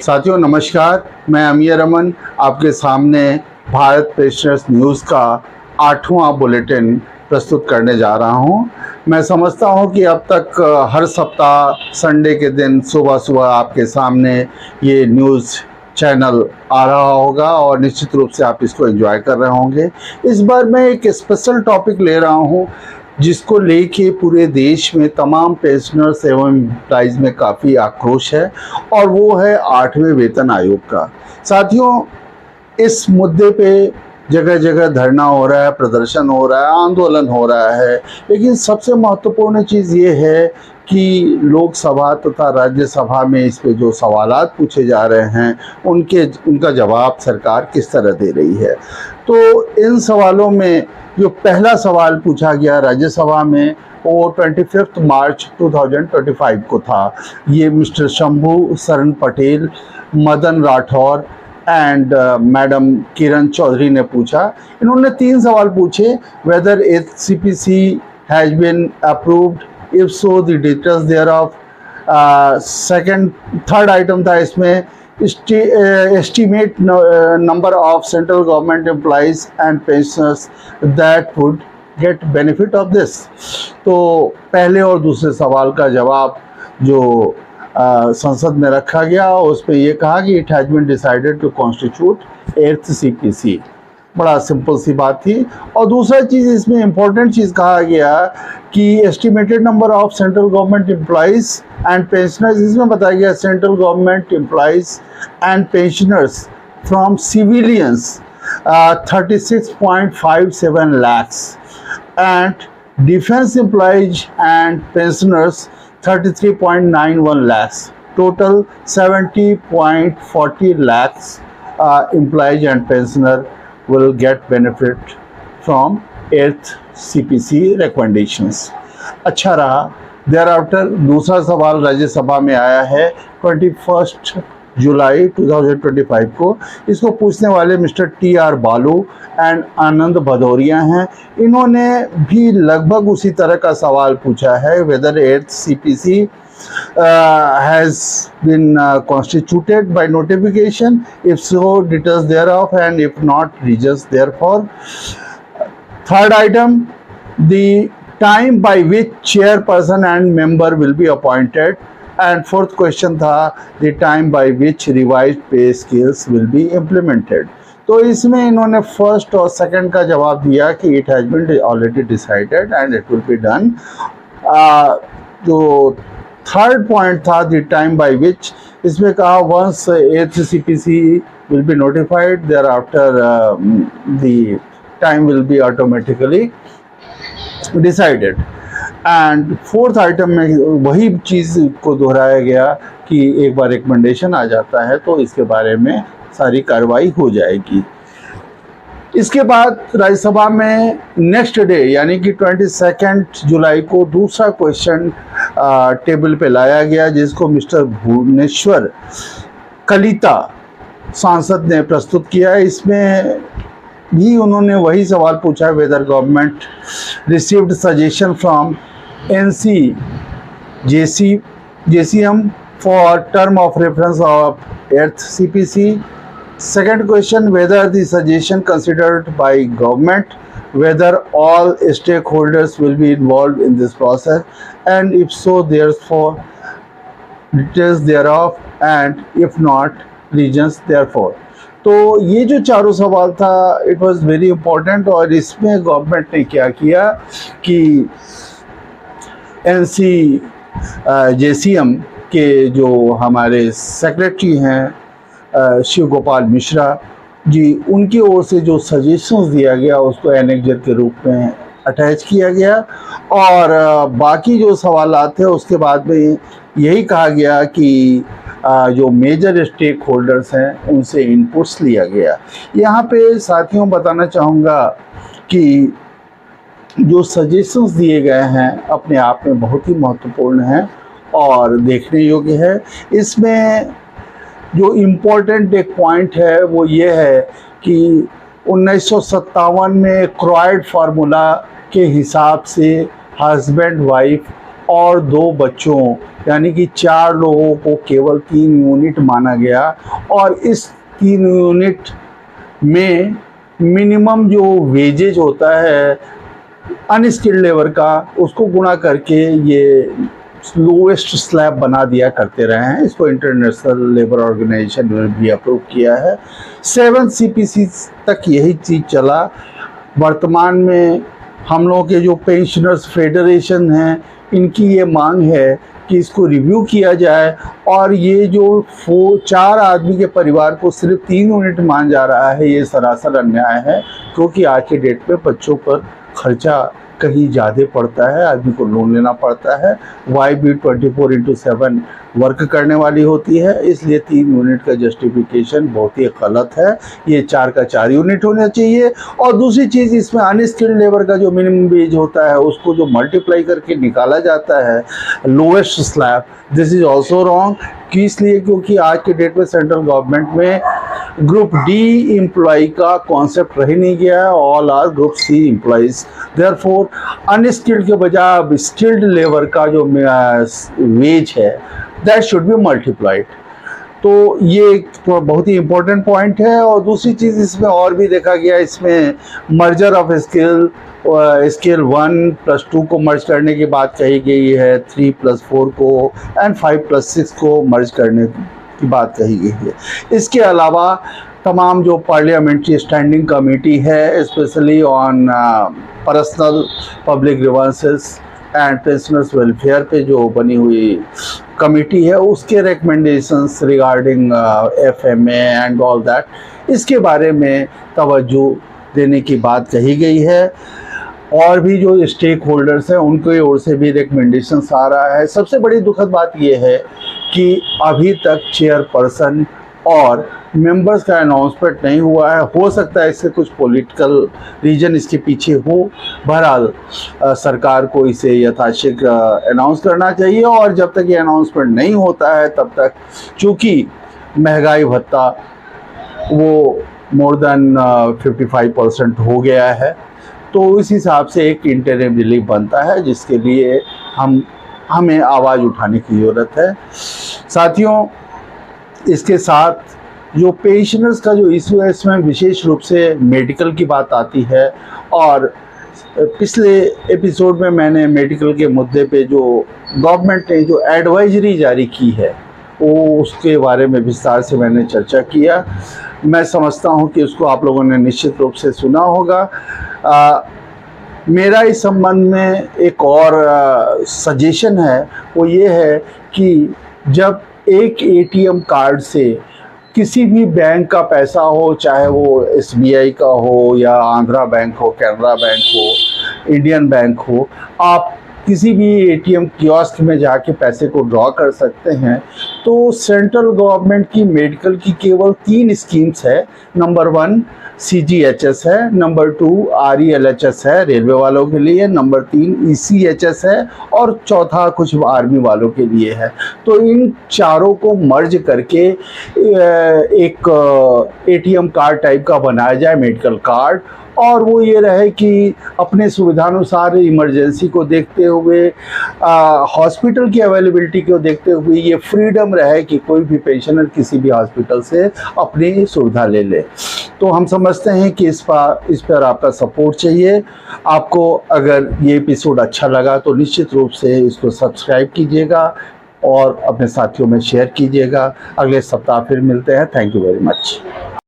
साथियों नमस्कार, मैं अमीर अमन आपके सामने भारत पेंशनर्स न्यूज़ का 8वां बुलेटिन प्रस्तुत करने जा रहा हूं। मैं समझता हूं कि अब तक हर सप्ताह संडे के दिन सुबह सुबह आपके सामने ये न्यूज़ चैनल आ रहा होगा और निश्चित रूप से आप इसको एंजॉय कर रहे होंगे। इस बार मैं एक स्पेशल टॉपिक ले रहा हूं जिसको लेके पूरे देश में तमाम पेंशनर्स एवं एम्प्लॉइज में काफ़ी आक्रोश है और वो है 8वें वेतन आयोग का। साथियों, इस मुद्दे पे जगह जगह धरना हो रहा है, प्रदर्शन हो रहा है, आंदोलन हो रहा है, लेकिन सबसे महत्वपूर्ण चीज़ ये है कि लोकसभा तथा राज्यसभा में इस पे जो सवालात पूछे जा रहे हैं उनका जवाब सरकार किस तरह दे रही है। तो इन सवालों में जो पहला सवाल पूछा गया राज्यसभा में वो 25 मार्च 2025 को था। ये mister Shambhu Sharan Patel, Madan Rathore and madam Kiran Chaudhary ने पूछा। इन्होंने 3 सवाल पूछे। Whether HCPC has been approved, if so the details thereof. Third item था इसमें estimate number of central government employees and pensioners that would get benefit of this। तो पहले और दूसरे सवाल का जवाब जो संसद में रखा गया उस पे ये कहा कि it has been decided to constitute 8th CPC। बड़ा सिंपल सी बात थी। और दूसरा चीज़ इसमें इम्पोर्टेंट चीज़ कहा गया कि estimated number of central government employees and pensioners, इसमें बताया गया central government employees and pensioners from civilians 36.57 lakhs and defense employees and pensioners 33.91 lakhs, total 70.40 lakhs employees and pensioner will get benefit from 8th CPC recommendations। अच्छा रहा। thereafter दूसरा सवाल राज्यसभा में आया है 21 जुलाई 2025 को। इसको पूछने वाले मिस्टर TR बालू एंड आनंद भदौरिया हैं। इन्होंने भी लगभग उसी तरह का सवाल पूछा है। Whether 8th CPC has been constituted by notification, if so details thereof, and if not reasons therefore। Third item, the time by which chairperson and member will be appointed, and fourth question था the time by which revised pay scales will be implemented। तो इसमें इन्होंने first और second का जवाब दिया कि it has been already decided and it will be done। जो थर्ड पॉइंट था द टाइम बाय विच, इसमें कहा once 8th CPC will be notified thereafter the time will be automatically decided. And fourth item में वही चीज़ को दोहराया गया कि एक बार रिकमेंडेशन आ जाता है तो इसके बारे में सारी कार्रवाई हो जाएगी। इसके बाद राज्यसभा में नेक्स्ट डे यानी कि 22 जुलाई को दूसरा क्वेश्चन टेबल पे लाया गया जिसको मिस्टर भुवनेश्वर कलिता सांसद ने प्रस्तुत किया। इसमें भी उन्होंने वही सवाल पूछा, whether government received suggestion from NCJCM for term of reference of 8th CPC। Second question, whether the suggestion considered by government, whether all stakeholders will be involved in this process, and if so therefore details thereof, and if not reasons therefore। तो ये जो चारों सवाल था it was very important. और इसमें government ने क्या किया कि NCJCM के जो हमारे सेक्रेटरी हैं शिव गोपाल मिश्रा जी, उनकी ओर से जो सजेशंस दिया गया उसको एनेक्जर के रूप में अटैच किया गया। और बाकी जो सवालात थे उसके बाद में यही कहा गया कि जो मेजर स्टेक होल्डर्स हैं उनसे इनपुट्स लिया गया। यहाँ पे साथियों बताना चाहूँगा कि जो सजेशंस दिए गए हैं अपने आप में बहुत ही महत्वपूर्ण हैं और देखने योग्य है। इसमें जो इम्पोर्टेंट एक पॉइंट है वो ये है कि 1957 में क्रोइड फार्मूला के हिसाब से हस्बैंड वाइफ और 2 बच्चों यानी कि 4 लोगों को केवल 3 यूनिट माना गया और इस 3 यूनिट में मिनिमम जो वेजेज होता है अनस्किल्ड लेबर का उसको गुणा करके ये लोवेस्ट स्लैब बना दिया करते रहे हैं। इसको इंटरनेशनल लेबर ऑर्गेनाइजेशन ने भी अप्रूव किया है। 7 CPC तक यही चीज़ चला। वर्तमान में हम लोगों के जो पेंशनर्स फेडरेशन हैं इनकी ये मांग है कि इसको रिव्यू किया जाए और ये जो 4 आदमी के परिवार को सिर्फ 3 यूनिट मान जा रहा है ये सरासर अन्याय है, क्योंकि आज के डेट में बच्चों पर खर्चा कहीं ज़्यादा पड़ता है, आदमी को लोन लेना पड़ता है। वाई भी 24/7 वर्क करने वाली होती है, इसलिए 3 यूनिट का जस्टिफिकेशन बहुत ही गलत है। ये 4 का 4 यूनिट होना चाहिए। और दूसरी चीज़, इसमें अनस्किल्ड लेबर का जो मिनिमम वेज होता है उसको जो मल्टीप्लाई करके निकाला जाता है lowest slab, this is also wrong. इसलिए क्योंकि आज के डेट में सेंट्रल गवर्नमेंट में ग्रुप डी एम्प्लॉय का कॉन्सेप्ट रह नहीं गया है, all are group C employees. Therefore unskilled के बजाय अब स्किल्ड लेबर का जो वेज है दैट शुड बी मल्टीप्लाइड। तो ये एक तो बहुत ही इम्पोर्टेंट पॉइंट है। और दूसरी चीज़ इसमें और भी देखा गया, इसमें मर्जर ऑफ स्केल 1+2 को मर्ज करने की बात कही गई है, 3+4 को एंड 5+6 को मर्ज करने की बात कही गई है। इसके अलावा तमाम जो पार्लियामेंट्री स्टैंडिंग कमेटी है specially on personnel public grievances and pensioners welfare पे जो बनी हुई कमेटी है उसके recommendations regarding FMA and all that, इसके बारे में तवज्जो देने की बात कही गई है। और भी जो स्टेक होल्डर्स हैं उनकी ओर से भी रिकमेंडेशंस आ रहा है। सबसे बड़ी दुखद बात यह है कि अभी तक चेयरपर्सन और मेंबर्स का अनाउंसमेंट नहीं हुआ है। हो सकता है इससे कुछ पॉलिटिकल रीजन इसके पीछे हो। बहरहाल सरकार को इसे यथाशीघ्र अनाउंस करना चाहिए और जब तक ये अनाउंसमेंट नहीं होता है तब तक, चूँकि महंगाई भत्ता वो मोर देन 55% हो गया है, तो इस हिसाब से एक इंटरिम रिलीफ बनता है जिसके लिए हमें आवाज़ उठाने की ज़रूरत है। साथियों, इसके साथ जो पेंशनर्स का जो इशू है इसमें विशेष रूप से मेडिकल की बात आती है और पिछले एपिसोड में मैंने मेडिकल के मुद्दे पे जो गवर्नमेंट ने जो एडवाइजरी जारी की है वो उसके बारे में विस्तार से मैंने चर्चा किया। मैं समझता हूँ कि उसको आप लोगों ने निश्चित रूप से सुना होगा। मेरा इस संबंध में एक और सजेशन है, वो ये है कि जब एक ATM कार्ड से किसी भी बैंक का पैसा हो, चाहे वो SBI का हो या आंध्रा बैंक हो, कैनरा बैंक हो, इंडियन बैंक हो, आप किसी भी ATM कियोस्क में जाके पैसे को ड्रॉ कर सकते हैं। तो सेंट्रल गवर्नमेंट की मेडिकल की केवल 3 स्कीम्स है। नंबर 1 CGHS है, नंबर 2 RELHS है रेलवे वालों के लिए, नंबर 3 ECHS है और चौथा कुछ आर्मी वालों के लिए है। तो इन चारों को मर्ज करके एक ATM कार्ड टाइप का बनाया जाए, मेडिकल कार्ड, और वो ये रहे कि अपने सुविधानुसार इमरजेंसी को देखते हुए, हॉस्पिटल की अवेलेबिलिटी को देखते हुए ये फ्रीडम रहे कि कोई भी पेशेंट किसी भी हॉस्पिटल से अपनी सुविधा ले ले। तो हम समझते हैं कि इस पर आपका सपोर्ट चाहिए। आपको अगर ये एपिसोड अच्छा लगा तो निश्चित रूप से इसको सब्सक्राइब कीजिएगा और अपने साथियों में शेयर कीजिएगा। अगले सप्ताह फिर मिलते हैं। Thank you very much.